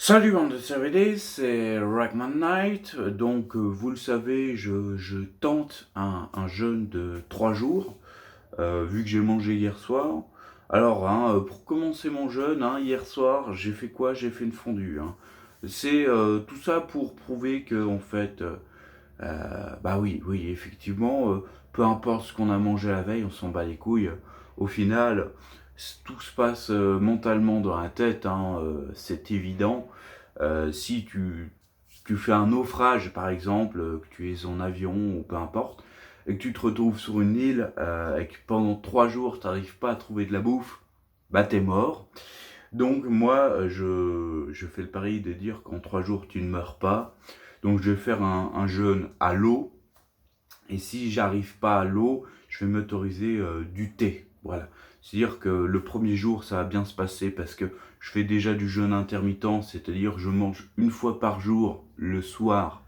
Salut bande de CVD, c'est Rackman Knight. Donc vous le savez, je tente un jeûne de 3 jours, vu que j'ai mangé hier soir. Alors pour commencer mon jeûne, hier soir, j'ai fait quoi? J'ai fait une fondue. C'est tout ça pour prouver que en fait, bah oui, effectivement, peu importe ce qu'on a mangé la veille, on s'en bat les couilles. Au final, tout se passe mentalement dans la tête, c'est évident. Si tu fais un naufrage, par exemple, que tu es en avion ou peu importe, et que tu te retrouves sur une île et que pendant 3 jours, tu n'arrives pas à trouver de la bouffe, bah t'es mort. Donc moi, je fais le pari de dire qu'en 3 jours, tu ne meurs pas. Donc je vais faire un jeûne à l'eau. Et si j'arrive pas à l'eau, je vais m'autoriser du thé. Voilà. C'est-à-dire que le premier jour, ça va bien se passer parce que je fais déjà du jeûne intermittent, c'est-à-dire que je mange une fois par jour le soir.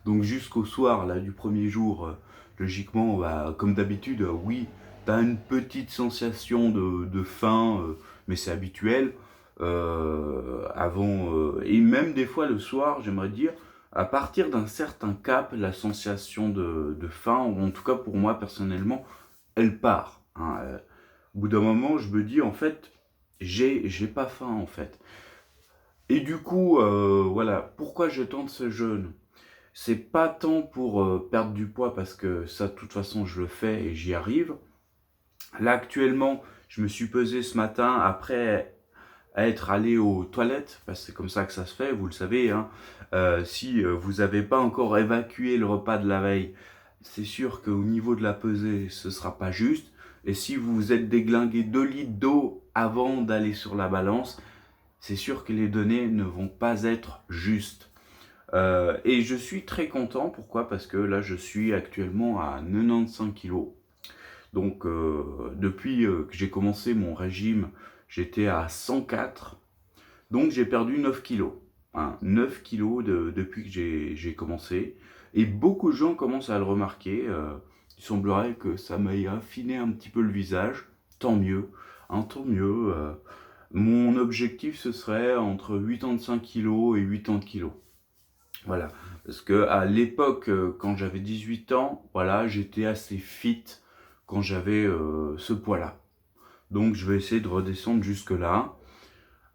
Donc jusqu'au soir là du premier jour, logiquement, bah, comme d'habitude, oui, tu as une petite sensation de faim, mais c'est habituel. Et même des fois le soir, j'aimerais dire, à partir d'un certain cap, la sensation de faim, ou en tout cas pour moi personnellement, elle part. Au bout d'un moment, je me dis en fait, j'ai pas faim en fait. Et du coup, voilà, pourquoi je tente ce jeûne? C'est pas tant pour perdre du poids parce que ça, de toute façon, je le fais et j'y arrive. Là, actuellement, je me suis pesé ce matin après être allé aux toilettes, parce que c'est comme ça que ça se fait, vous le savez. Si vous n'avez pas encore évacué le repas de la veille, c'est sûr qu'au niveau de la pesée, ce ne sera pas juste. Et si vous vous êtes déglingué 2 litres d'eau avant d'aller sur la balance, c'est sûr que les données ne vont pas être justes. Et je suis très content, pourquoi? Parce que là, je suis actuellement à 95 kilos. Donc, depuis que j'ai commencé mon régime, j'étais à 104. Donc j'ai perdu 9 kilos. 9 kilos depuis que j'ai commencé. Et beaucoup de gens commencent à le remarquer. Il semblerait que ça m'ait affiné un petit peu le visage. Tant mieux. Tant mieux. Mon objectif, ce serait entre 85 kilos et 80 kilos. Voilà. Parce que à l'époque, quand j'avais 18 ans, voilà, j'étais assez fit quand j'avais ce poids-là. Donc je vais essayer de redescendre jusque-là.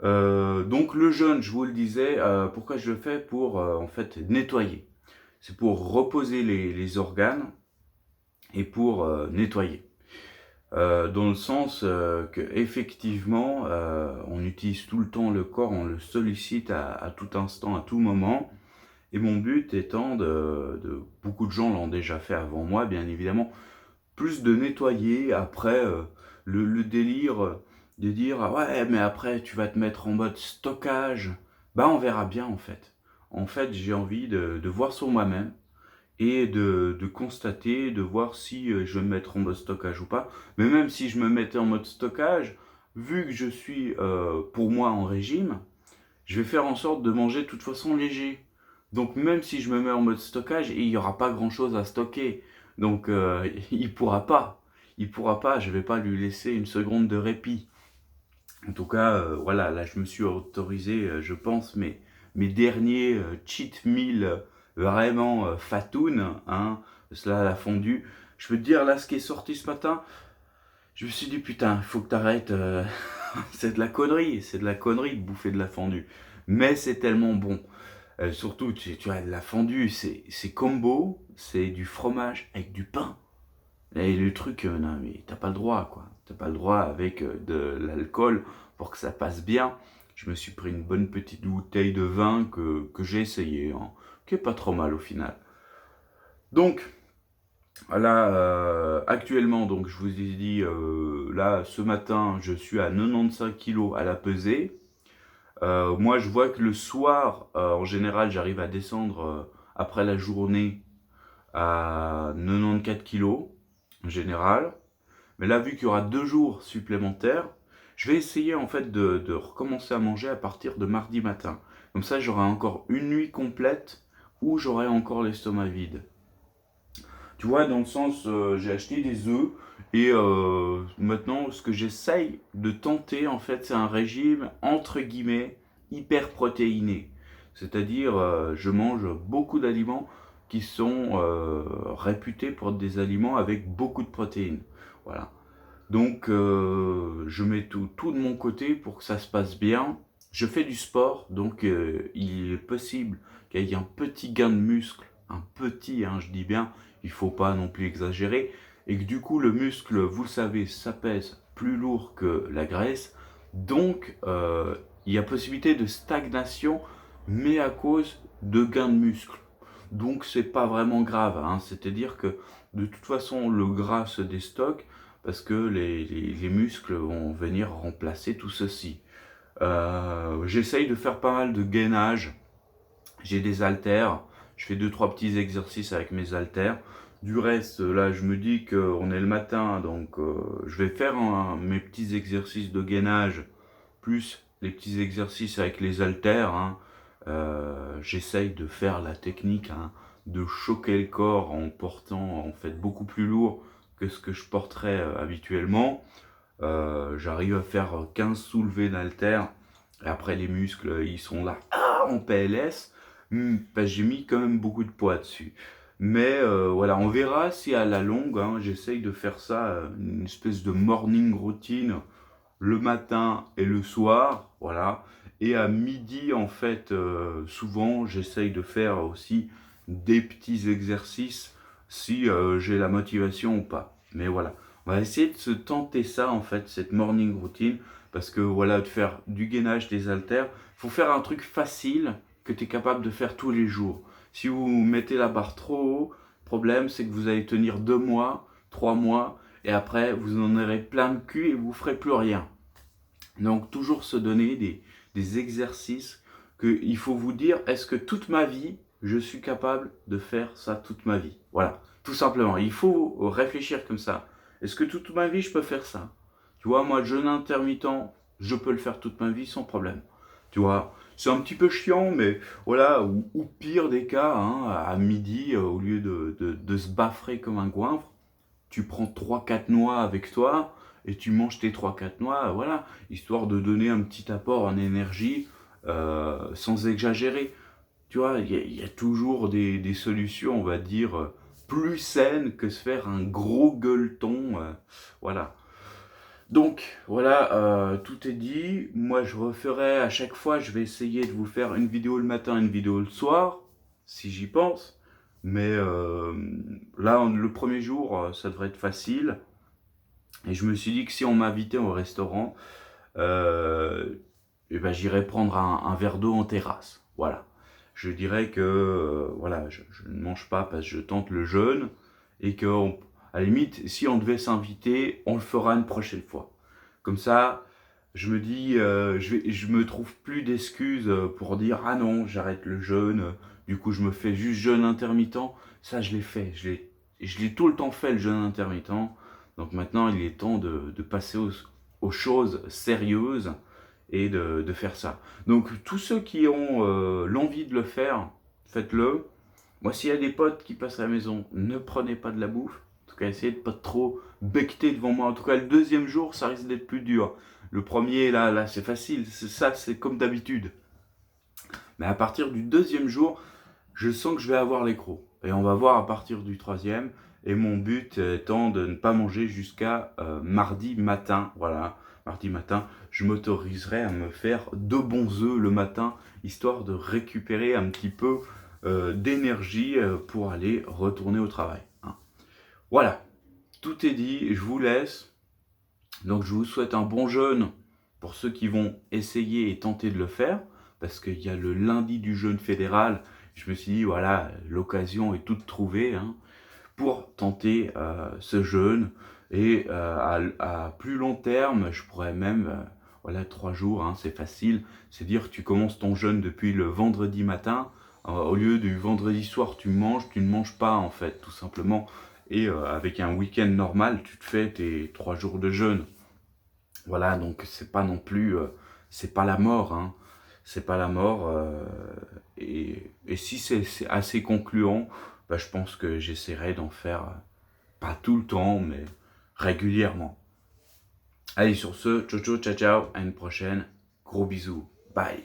Donc le jeûne, je vous le disais, pourquoi je le fais? Pour en fait nettoyer. C'est pour reposer les organes et pour nettoyer. Dans le sens que effectivement, on utilise tout le temps le corps, on le sollicite à tout instant, à tout moment. Et mon but étant beaucoup de gens l'ont déjà fait avant moi, bien évidemment, plus de nettoyer après le délire de dire ah ouais mais après tu vas te mettre en mode stockage, bah on verra bien en fait. En fait j'ai envie de voir sur moi-même et de constater, de voir si je vais me mettre en mode stockage ou pas. Mais même si je me mettais en mode stockage, vu que je suis pour moi en régime, je vais faire en sorte de manger de toute façon léger. Donc même si je me mets en mode stockage, il n'y aura pas grand chose à stocker. Donc il pourra pas. Il pourra pas, je vais pas lui laisser une seconde de répit. En tout cas, voilà, là je me suis autorisé, je pense, mes derniers cheat meals vraiment fatoun, cela la fondue. Je peux te dire, là, ce qui est sorti ce matin, je me suis dit, putain, il faut que t'arrêtes, c'est de la connerie de bouffer de la fondue. Mais c'est tellement bon. Surtout, tu as de la fondue, c'est combo, c'est du fromage avec du pain. Et le truc, non, mais t'as pas le droit, quoi. T'as pas le droit avec de l'alcool pour que ça passe bien. Je me suis pris une bonne petite bouteille de vin que j'ai essayé, qui est pas trop mal au final. Donc, là, actuellement, donc je vous ai dit, là, ce matin, je suis à 95 kilos à la pesée. Moi, je vois que le soir, en général, j'arrive à descendre après la journée à 94 kilos, en général. Mais là, vu qu'il y aura 2 jours supplémentaires, je vais essayer en fait de recommencer à manger à partir de mardi matin. Comme ça, j'aurai encore une nuit complète où j'aurai encore l'estomac vide. Tu vois, dans le sens, j'ai acheté des œufs et maintenant, ce que j'essaye de tenter, en fait, c'est un régime entre guillemets hyper protéiné. C'est-à-dire, je mange beaucoup d'aliments qui sont réputés pour être des aliments avec beaucoup de protéines. Voilà. Donc, je mets tout de mon côté pour que ça se passe bien. Je fais du sport, donc il est possible qu'il y ait un petit gain de muscle, un petit, hein, je dis bien, il ne faut pas non plus exagérer, et que du coup le muscle, vous le savez, ça pèse plus lourd que la graisse, donc il y a possibilité de stagnation, mais à cause de gains de muscle. Donc c'est pas vraiment grave, hein, c'est-à-dire que de toute façon le gras se déstocke, parce que les muscles vont venir remplacer tout ceci. J'essaye de faire pas mal de gainage. J'ai des haltères. Je fais 2-3 petits exercices avec mes haltères. Du reste, là, je me dis qu'on est le matin, donc je vais faire mes petits exercices de gainage, plus les petits exercices avec les haltères. Hein. J'essaye de faire la technique, hein, de choquer le corps en portant en fait beaucoup plus lourd que ce que je porterais habituellement. J'arrive à faire 15 soulevés d'haltères. Et après, les muscles, ils sont là en PLS. Parce que j'ai mis quand même beaucoup de poids dessus. Mais voilà, on verra si à la longue, hein, j'essaye de faire ça, une espèce de morning routine le matin et le soir. Voilà. Et à midi, en fait, souvent, j'essaye de faire aussi des petits exercices si j'ai la motivation ou pas. Mais voilà. On va essayer de se tenter ça, en fait, cette morning routine, parce que voilà, de faire du gainage, des haltères, il faut faire un truc facile que tu es capable de faire tous les jours. Si vous mettez la barre trop haut, le problème c'est que vous allez tenir 2 mois, 3 mois, et après vous en aurez plein le cul et vous ne ferez plus rien. Donc toujours se donner des exercices qu'il faut vous dire, est-ce que toute ma vie, je suis capable de faire ça toute ma vie? Voilà, tout simplement. Il faut réfléchir comme ça. Est-ce que toute ma vie, je peux faire ça? Tu vois, moi, jeûne intermittent, je peux le faire toute ma vie sans problème. Tu vois, c'est un petit peu chiant, mais voilà, ou pire des cas, hein, à midi, au lieu de se baffrer comme un goinfre, tu prends 3-4 noix avec toi et tu manges tes 3-4 noix, voilà, histoire de donner un petit apport en énergie sans exagérer. Tu vois, il y a toujours des solutions, on va dire, plus saines que se faire un gros gueuleton. Voilà. Donc, voilà, tout est dit. Moi, je referai à chaque fois, je vais essayer de vous faire une vidéo le matin, une vidéo le soir, si j'y pense. Mais là, le premier jour, ça devrait être facile. Et je me suis dit que si on m'invitait au restaurant, eh ben, j'irais prendre un verre d'eau en terrasse. Voilà. Je dirais que voilà, je ne mange pas parce que je tente le jeûne et que, à la limite, si on devait s'inviter, on le fera une prochaine fois. Comme ça, je me dis, je me trouve plus d'excuses pour dire ah non, j'arrête le jeûne. Du coup, je me fais juste jeûne intermittent. Ça, je l'ai fait. Je l'ai tout le temps fait le jeûne intermittent. Donc maintenant, il est temps de passer aux choses sérieuses et de faire ça. Donc tous ceux qui ont l'envie de le faire, faites-le. Moi, s'il y a des potes qui passent à la maison, ne prenez pas de la bouffe. En tout cas, essayez de pas trop becqueter devant moi. En tout cas, le deuxième jour, ça risque d'être plus dur. Le premier, là, c'est facile. C'est comme d'habitude. Mais à partir du deuxième jour, je sens que je vais avoir les crocs. Et on va voir à partir du troisième. Et mon but étant de ne pas manger jusqu'à mardi matin. Voilà, mardi matin, je m'autoriserai à me faire 2 bons œufs le matin, histoire de récupérer un petit peu d'énergie pour aller retourner au travail. Hein. Voilà, tout est dit, je vous laisse. Donc je vous souhaite un bon jeûne pour ceux qui vont essayer et tenter de le faire, parce qu'il y a le lundi du jeûne fédéral. Je me suis dit, voilà, l'occasion est toute trouvée hein, pour tenter ce jeûne. Et à plus long terme, je pourrais même, voilà, 3 jours, hein, c'est facile. C'est dire que tu commences ton jeûne depuis le vendredi matin. Au lieu du vendredi soir, tu manges, tu ne manges pas en fait, tout simplement. Et avec un week-end normal, tu te fais tes 3 jours de jeûne. Voilà, donc c'est pas non plus, c'est pas la mort, hein. C'est pas la mort. Et si c'est assez concluant, bah, je pense que j'essaierai d'en faire, pas tout le temps, mais régulièrement. Allez, sur ce, ciao ciao, ciao ciao, à une prochaine. Gros bisous. Bye.